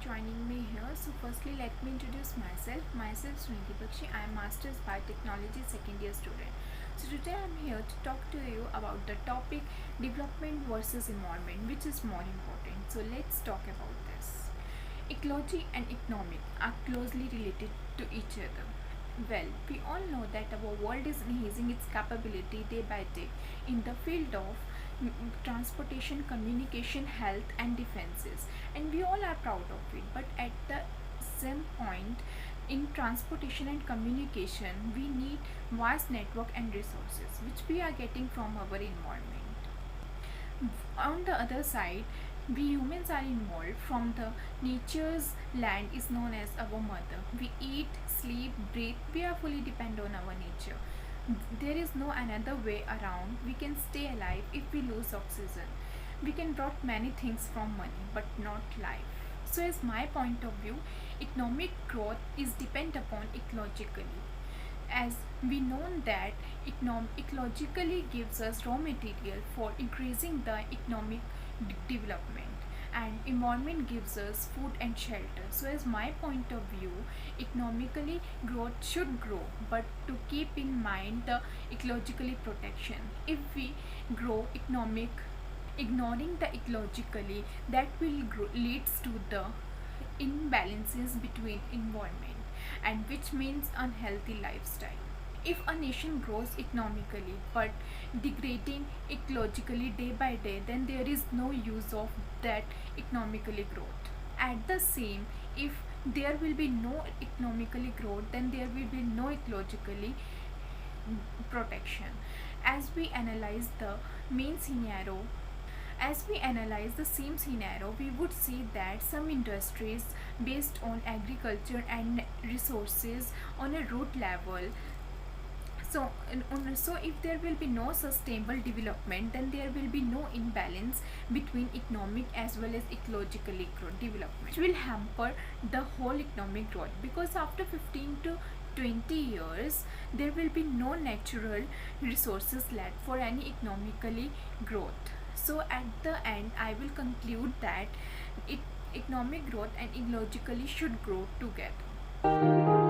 joining me here. So firstly, let me introduce myself. Myself is Suniti Bakshi. I am Masters Biotechnology second year student. So today I am here to talk to you about the topic development versus environment, which is more important. So let's talk about this. Ecology and economic are closely related to each other. Well, we all know that our world is enhancing its capability day by day in the field of transportation, communication, health, and defenses, and we all are proud of it. But at the same point, in transportation and communication, we need vast network and resources, which we are getting from our environment. On the other side, we humans are involved from the nature's land is known as our mother. We eat, sleep, breathe. We are fully dependent on our nature. There is no another way around. We can stay alive if we lose oxygen. We can brought many things from money, but not life. So as my point of view, economic growth is depend upon ecologically, as we know that ecologically gives us raw material for increasing the economic development, and environment gives us food and shelter. So as my point of view, economically growth should grow, but to keep in mind the ecologically protection. If we grow economic ignoring the ecologically, that will leads to the imbalances between environment, and which means unhealthy lifestyle. If a nation grows economically but degrading ecologically day by day, then there is no use of that economically growth. At the same, if there will be no economically growth, then there will be no ecologically protection. As we analyze the main scenario, as we analyze the same scenario, we would see that some industries based on agriculture and resources on a root level. So if there will be no sustainable development, then there will be no imbalance between economic as well as ecologically development, which will hamper the whole economic growth, because after 15 to 20 years there will be no natural resources left for any economically growth. So at the end, I will conclude that economic growth and ecologically should grow together.